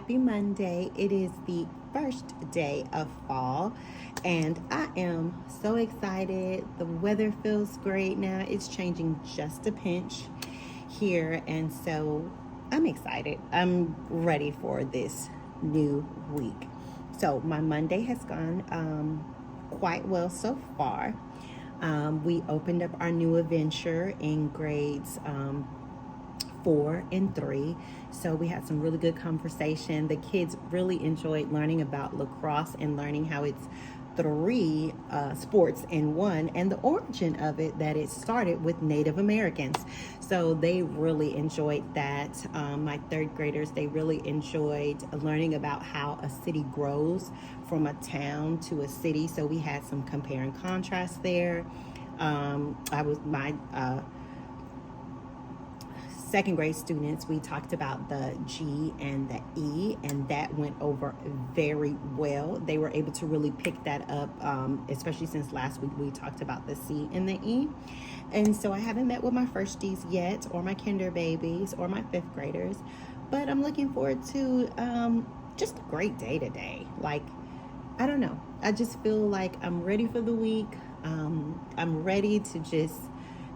Happy Monday. It is the first day of fall, and I am so excited. The weather feels great now. It's changing just a pinch here, and so I'm excited. I'm ready for this new week. So, my Monday has gone quite well so far. We opened up our new adventure in grades 4 and 3. So we had some really good conversation. The kids really enjoyed learning about lacrosse and learning how it's three sports in one, and the origin of it, that it started with Native Americans. So they really enjoyed that. My third graders, they really enjoyed learning about how a city grows from a town to a city. So we had some compare and contrast there. My second grade students, we talked about the G and the E, and that went over very well. They were able to really pick that up, especially since last week we talked about the C and the E. And so I haven't met with my firsties yet, or my kinder babies, or my fifth graders, but I'm looking forward to just a great day today. Like, I don't know, I just feel like I'm ready for the week. I'm ready to just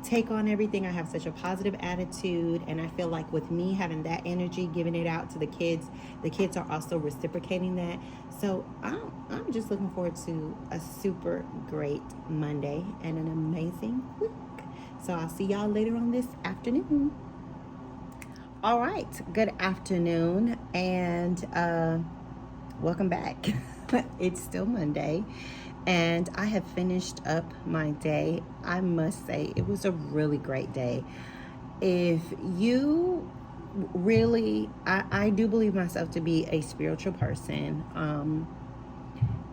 take on everything. I have such a positive attitude, and I feel like with me having that energy, giving it out to the kids are also reciprocating that. So I'm just looking forward to a super great Monday and an amazing week. So I'll see y'all later on this afternoon. All right, good afternoon, and welcome back. It's still Monday, and I have finished up my day. I must say it was a really great day. If you really, I do believe myself to be a spiritual person,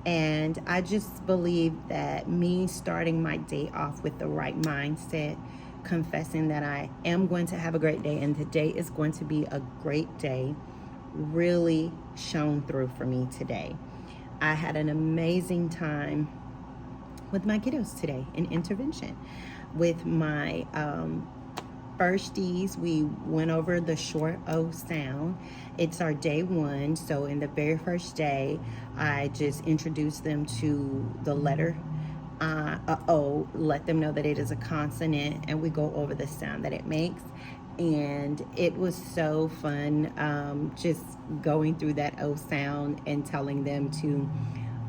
and I just believe that me starting my day off with the right mindset, confessing that I am going to have a great day and today is going to be a great day, really shone through for me today. I had an amazing time with my kiddos today in intervention. With my firsties, we went over the short O sound. It's our day one, so in the very first day, I just introduced them to the letter O, let them know that it is a consonant, and we go over the sound that it makes. And it was so fun, just going through that O sound and telling them to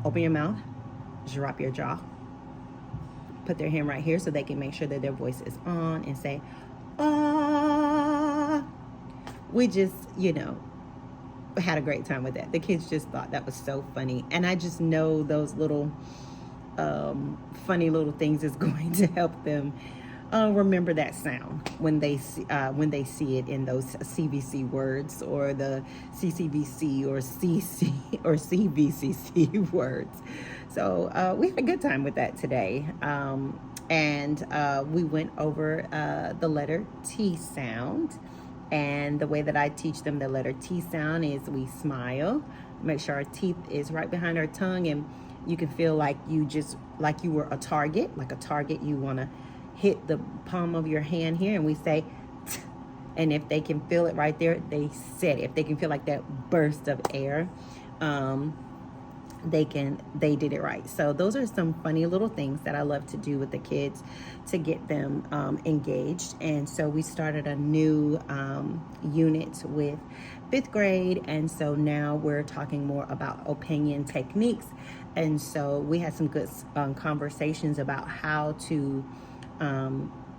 open your mouth, drop your jaw, put their hand right here so they can make sure that their voice is on, and say, ah. We just, had a great time with that. The kids just thought that was so funny. And I just know those little funny little things is going to help them remember that sound when they see it in those CVC words, or the CCVC or CC or CVCC words. So we had a good time with that today, and we went over the letter T sound. And the way that I teach them the letter T sound is we smile, make sure our teeth is right behind our tongue, and you can feel like you were a target, you want to hit the palm of your hand here, and we say t, and if they can feel it right there, they said it. If they can feel like that burst of air, they did it right. So those are some funny little things that I love to do with the kids to get them engaged. And so we started a new unit with fifth grade, and so now we're talking more about opinion techniques. And so we had some good conversations about how to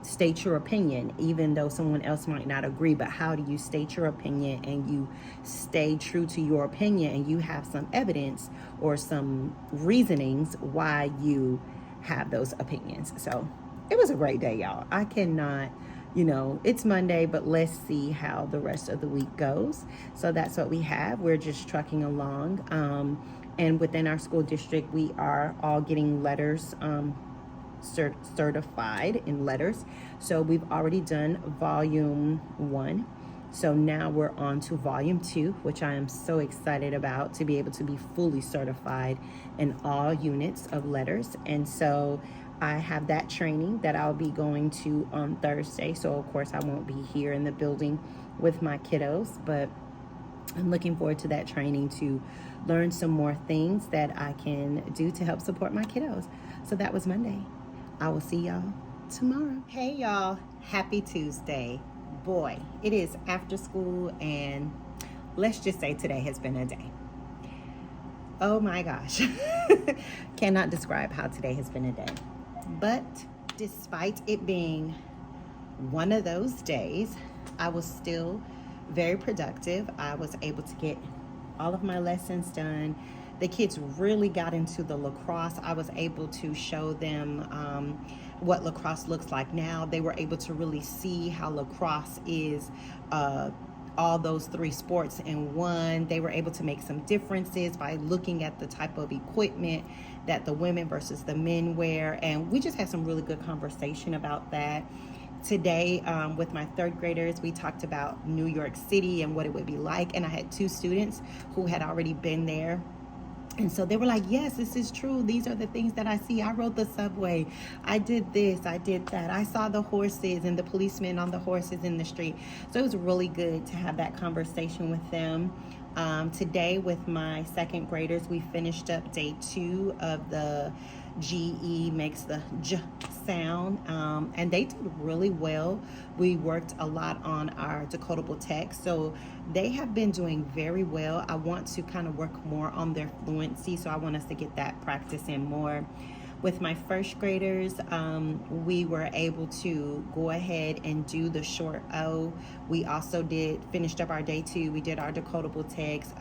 state your opinion, even though someone else might not agree. But how do you state your opinion and you stay true to your opinion, and you have some evidence or some reasonings why you have those opinions? So it was a great day, y'all. I cannot, it's Monday, but let's see how the rest of the week goes. So that's what we have. We're just trucking along. And within our school district, we are all getting letters certified in letters. So we've already done volume 1. So now we're on to volume 2, which I am so excited about, to be able to be fully certified in all units of letters. And so I have that training that I'll be going to on Thursday. So of course I won't be here in the building with my kiddos, but I'm looking forward to that training to learn some more things that I can do to help support my kiddos. So that was Monday. I will see y'all tomorrow. Hey y'all, happy Tuesday. Boy, it is after school, and let's just say today has been a day. Oh my gosh. Cannot describe how today has been a day. But despite it being one of those days, I was still very productive. I was able to get all of my lessons done. The kids really got into the lacrosse. I was able to show them what lacrosse looks like now. They were able to really see how lacrosse is all those three sports in one. They were able to make some differences by looking at the type of equipment that the women versus the men wear. And we just had some really good conversation about that. Today, with my third graders, we talked about New York City and what it would be like. And I had two students who had already been there. And so they were like, yes, this is true. These are the things that I see. I rode the subway. I did this. I did that. I saw the horses and the policemen on the horses in the street. So it was really good to have that conversation with them. Today with my second graders, we finished up day 2 of the GE makes the J sound, and they did really well. We worked a lot on our decodable text, so they have been doing very well. I want to kind of work more on their fluency, so I want us to get that practice in more. With my first graders, we were able to go ahead and do the short O. We also finished up our day 2. We did our decodable text.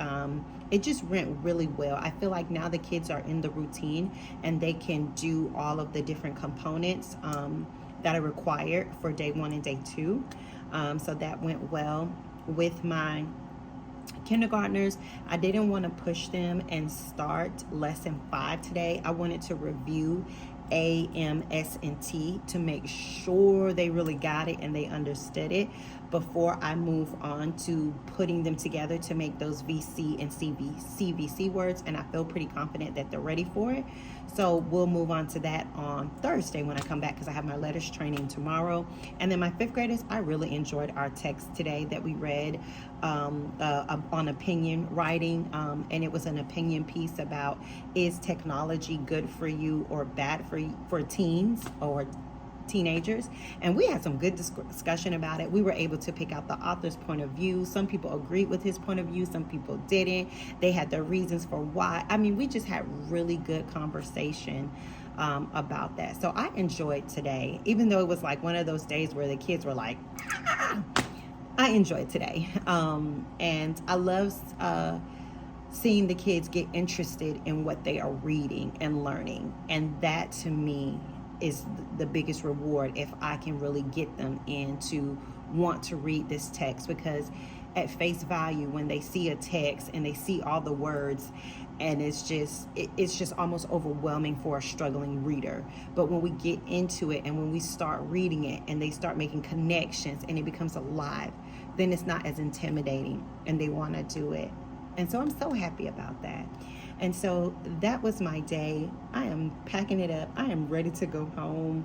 It just went really well. I feel like now the kids are in the routine and they can do all of the different components that are required for day 1 and day 2. So that went well. With my kindergartners, I didn't want to push them and start lesson 5 today. I wanted to review A, M, S, and T to make sure they really got it and they understood it before I move on to putting them together to make those VC and CVC words. And I feel pretty confident that they're ready for it. So we'll move on to that on Thursday when I come back, because I have my letters training tomorrow. And then my 5th graders, I really enjoyed our text today that we read on opinion writing. And it was an opinion piece about, is technology good for you or bad for teens or teenagers? And we had some good discussion about it. We were able to pick out the author's point of view. Some people agreed with his point of view, some people didn't. They had their reasons for why. I mean, we just had really good conversation about that. So I enjoyed today, even though it was like one of those days where the kids were like, ah! I enjoyed today. And I love seeing the kids get interested in what they are reading and learning. And that to me is the biggest reward, if I can really get them in to want to read this text. Because at face value, when they see a text and they see all the words, and it's just almost overwhelming for a struggling reader. But when we get into it and when we start reading it and they start making connections and it becomes alive, then it's not as intimidating and they want to do it. And so I'm so happy about that. And so that was my day. I am packing it up. I am ready to go home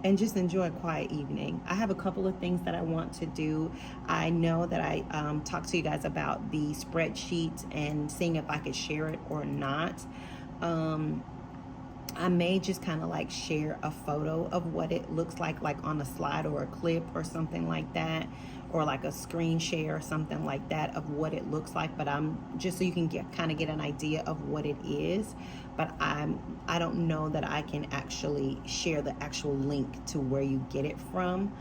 and just enjoy a quiet evening. I have a couple of things that I want to do. I know that I talked to you guys about the spreadsheet and seeing if I could share it or not. I may just kind of like share a photo of what it looks like on a slide or a clip or something like that, or like a screen share or something like that of what it looks like. But I'm just so you can get an idea of what it is. But I don't know that I can actually share the actual link to where you get it from.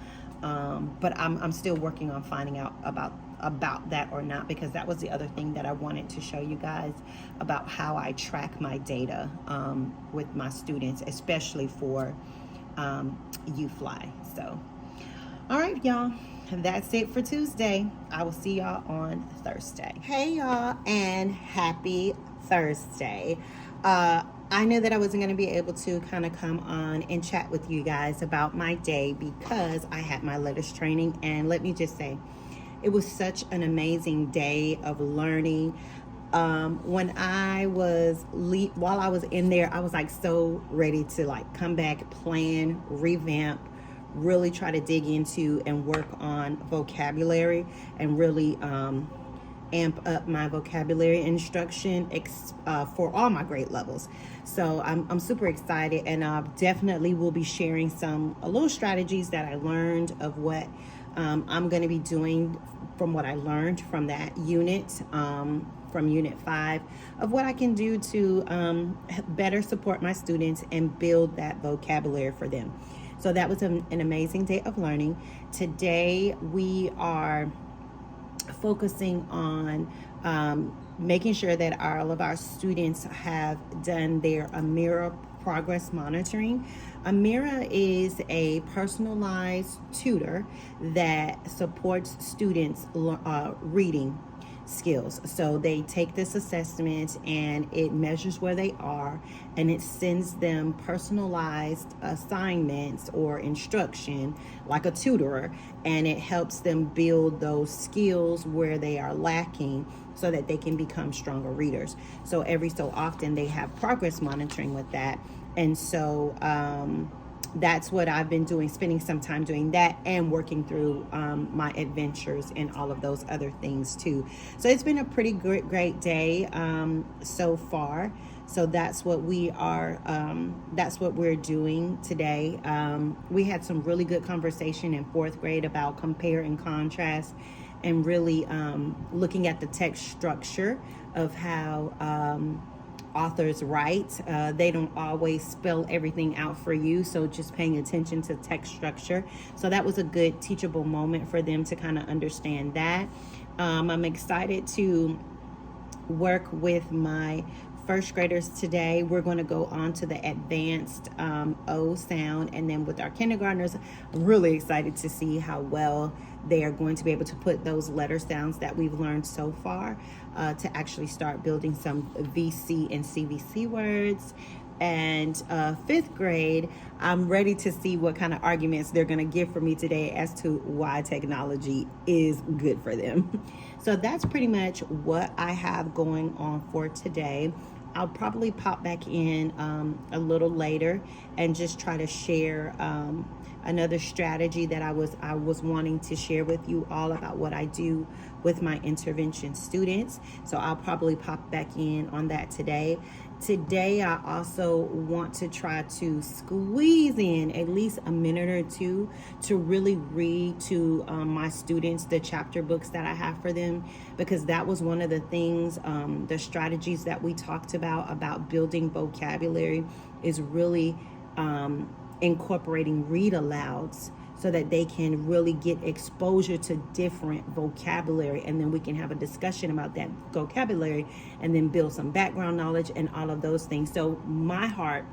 But I'm still working on finding out about that or not, because that was the other thing that I wanted to show you guys about how I track my data with my students, especially for UFLI. So, all right, y'all. That's it for Tuesday. I will see y'all on Thursday. Hey, y'all, and happy Thursday. I knew that I wasn't going to be able to kind of come on and chat with you guys about my day because I had my letters training. And let me just say, it was such an amazing day of learning. When while I was in there, I was like so ready to like come back, plan, revamp, really try to dig into and work on vocabulary and really amp up my vocabulary instruction for all my grade levels. So I'm super excited, and definitely will be sharing some little strategies that I learned of what I'm going to be doing from what I learned from that unit, from Unit 5, of what I can do to better support my students and build that vocabulary for them. So that was an amazing day of learning. Today we are focusing on making sure that all of our students have done their AMIRA progress monitoring. AMIRA is a personalized tutor that supports students' reading skills. So they take this assessment and it measures where they are, and it sends them personalized assignments or instruction like a tutor, and it helps them build those skills where they are lacking so that they can become stronger readers. So every so often they have progress monitoring with that. And so that's what I've been doing, spending some time doing that and working through my adventures and all of those other things too. So it's been a pretty great day so far. So that's what we are, that's what we're doing today. We had some really good conversation in 4th grade about compare and contrast, and really looking at the text structure of how authors write. They don't always spell everything out for you, so just paying attention to text structure. So that was a good teachable moment for them to kind of understand that. I'm excited to work with my 1st graders today. We're going to go on to the advanced O sound, and then with our kindergartners, I'm really excited to see how well they are going to be able to put those letter sounds that we've learned so far to actually start building some VC and CVC words. And 5th grade, I'm ready to see what kind of arguments they're going to give for me today as to why technology is good for them. So that's pretty much what I have going on for today. I'll probably pop back in a little later and just try to share another strategy that I was wanting to share with you all about what I do with my intervention students. So I'll probably pop back in on that today. Today, I also want to try to squeeze in at least a minute or two to really read to my students the chapter books that I have for them, because that was one of the things, the strategies that we talked about building vocabulary is really incorporating read alouds so that they can really get exposure to different vocabulary, and then we can have a discussion about that vocabulary and then build some background knowledge and all of those things. So my heart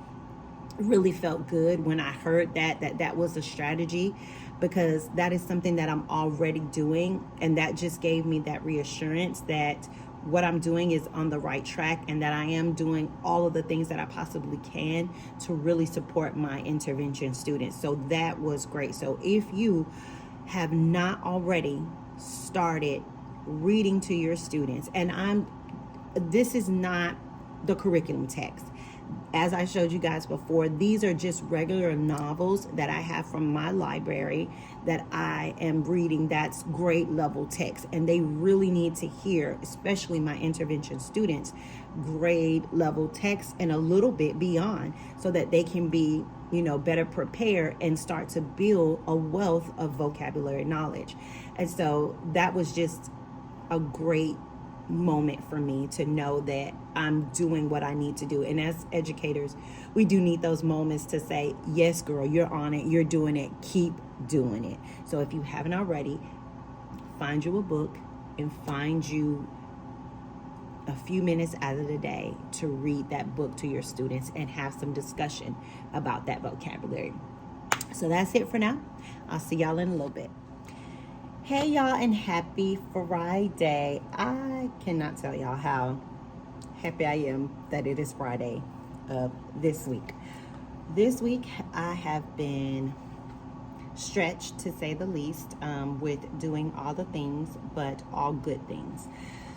really felt good when I heard that was a strategy, because that is something that I'm already doing, and that just gave me that reassurance that what I'm doing is on the right track, and that I am doing all of the things that I possibly can to really support my intervention students. So that was great. So if you have not already started reading to your students, and this is not the curriculum text. As I showed you guys before, these are just regular novels that I have from my library that I am reading. That's grade level text, and they really need to hear, especially my intervention students, grade level text and a little bit beyond, so that they can be, better prepared and start to build a wealth of vocabulary knowledge. And so that was just a great moment for me to know that I'm doing what I need to do. And as educators, we do need those moments to say, yes, girl, you're on it, you're doing it, keep doing it. So if you haven't already, find you a book and find you a few minutes out of the day to read that book to your students and have some discussion about that vocabulary. So that's it for now. I'll see y'all in a little bit. Hey y'all, and happy Friday. I cannot tell y'all how happy I am that it is Friday of this week. This week I have been stretched, to say the least, with doing all the things, but all good things.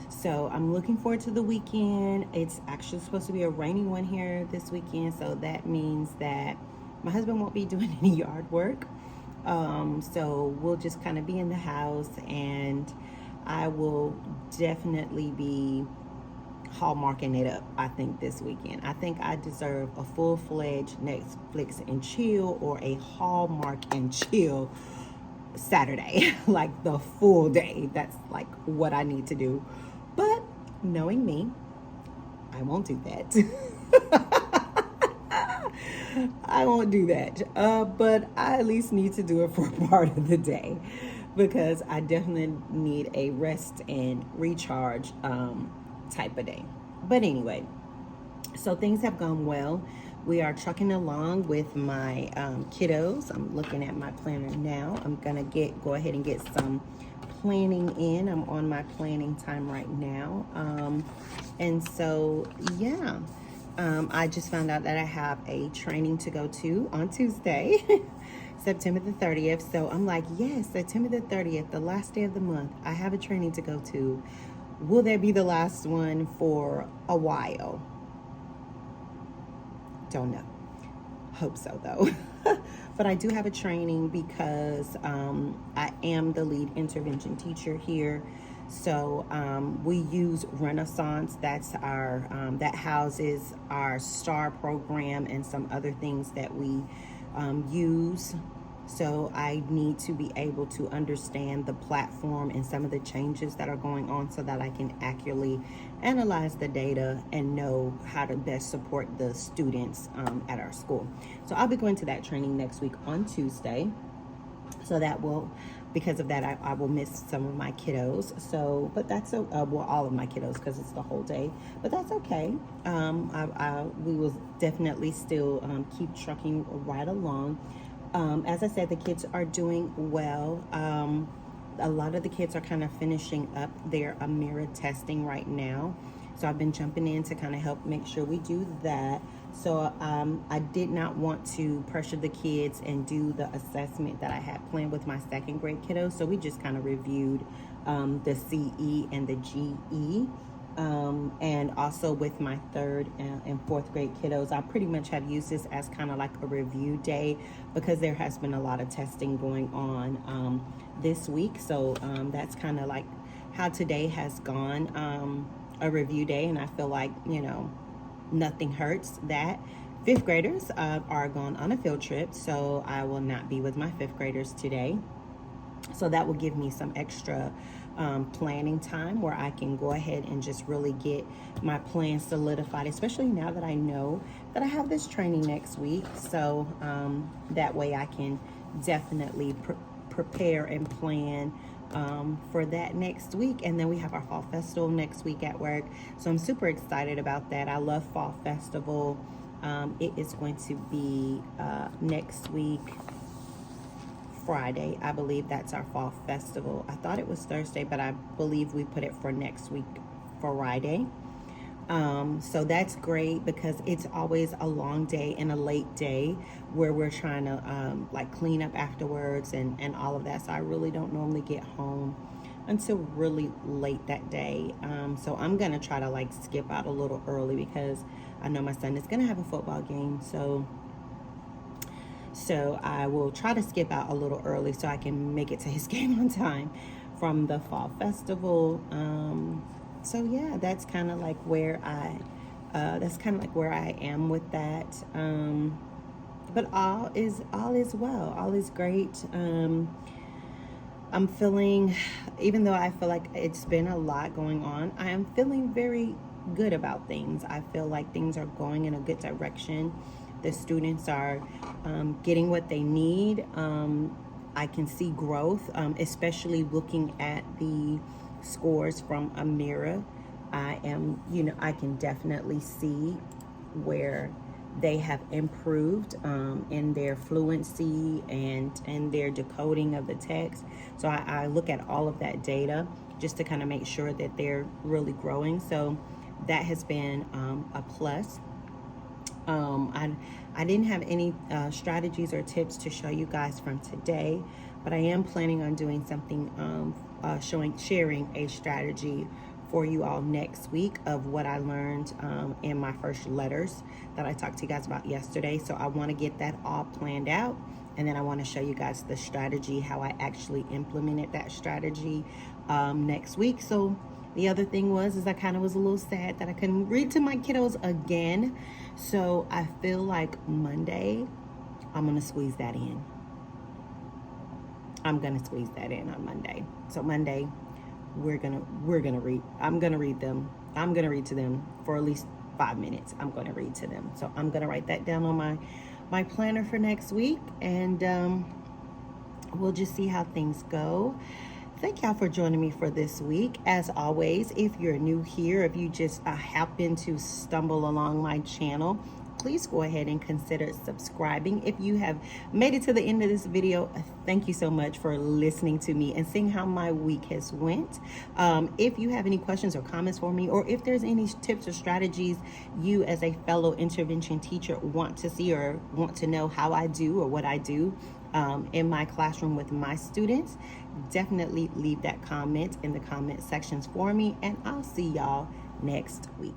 So I'm looking forward to the weekend. It's actually supposed to be a rainy one here this weekend, so that means that my husband won't be doing any yard work. So we'll just kind of be in the house, and I will definitely be hallmarking it up, I think, this weekend. I think I deserve a full-fledged Netflix and chill, or a Hallmark and chill Saturday, like the full day. That's like what I need to do. But knowing me, I won't do that. I won't do that. But I at least need to do it for a part of the day, because I definitely need a rest and recharge type of day. But anyway, so things have gone well. We are trucking along with my kiddos. I'm looking at my planner now. I'm gonna go ahead and get some planning in. I'm on my planning time right now. And so, yeah, I just found out that I have a training to go to on Tuesday, September the 30th. So I'm like, yes, September the 30th, the last day of the month, I have a training to go to. Will that be the last one for a while? Don't know. Hope so, though. But I do have a training because I am the lead intervention teacher here. So we use Renaissance. That's our that houses our STAR program and some other things that we use. So I need to be able to understand the platform and some of the changes that are going on, so that I can accurately analyze the data and know how to best support the students at our school. So I'll be going to that training next week on Tuesday. So that will, because of that, I will miss some of my kiddos. So, but that's well, all of my kiddos, because it's the whole day. But that's okay. We will definitely still keep trucking right along. As I said, the kids are doing well. A lot of the kids are kind of finishing up their Amira testing right now. So I've been jumping in to kind of help make sure we do that. So I did not want to pressure the kids and do the assessment that I had planned with my second grade kiddos. So we just kind of reviewed the CE and the GE. And also with my third and fourth grade kiddos, I pretty much have used this as kind of like a review day, because there has been a lot of testing going on this week. So that's kind of like how today has gone, a review day. And I feel like, you know, nothing hurts that. Fifth graders are gone on a field trip, so I will not be with my fifth graders today. So that will give me some extra planning time, where I can go ahead and just really get my plan solidified, especially now that I know that I have this training next week. So that way I can definitely prepare and plan for that next week. And then we have our fall festival next week at work. So I'm super excited about that. I love fall festival. It is going to be next week, Friday. I believe that's our fall festival. I thought it was Thursday, but I believe we put it for next week, Friday. So that's great, because it's always a long day and a late day where we're trying to like clean up afterwards and all of that. So I really don't normally get home until really late that day. So I'm gonna try to like skip out a little early, because I know my son is gonna have a football game. So I will try to skip out a little early so I can make it to his game on time from the fall festival. So yeah, that's kind of like where I am with that. But all is well. All is great. I'm feeling, even though I feel like it's been a lot going on, I am feeling very good about things. I feel like things are going in a good direction. The students are getting what they need. I can see growth, especially looking at the scores from Amira. I can definitely see where they have improved in their fluency and their decoding of the text. So I look at all of that data just to kind of make sure that they're really growing. So that has been a plus. I didn't have any strategies or tips to show you guys from today, but I am planning on doing something, sharing a strategy for you all next week of what I learned in my first letters that I talked to you guys about yesterday. So I want to get that all planned out And then I want to show you guys the strategy, how I actually implemented that strategy next week. So the other thing is I kind of was a little sad that I couldn't read to my kiddos again. So I feel like Monday, I'm going to squeeze that in. I'm going to squeeze that in on Monday. So Monday, we're going to read. I'm going to read them. I'm going to read to them for at least 5 minutes. I'm going to read to them. So I'm going to write that down on my planner for next week, and we'll just see how things go. Thank y'all for joining me for this week. As always, if you're new here, if you just happen to stumble along my channel, please go ahead and consider subscribing. If you have made it to the end of this video, thank you so much for listening to me and seeing how my week has went. If you have any questions or comments for me, or if there's any tips or strategies you as a fellow intervention teacher want to see or want to know how I do or what I do in my classroom with my students, definitely leave that comment in the comment sections for me, and I'll see y'all next week.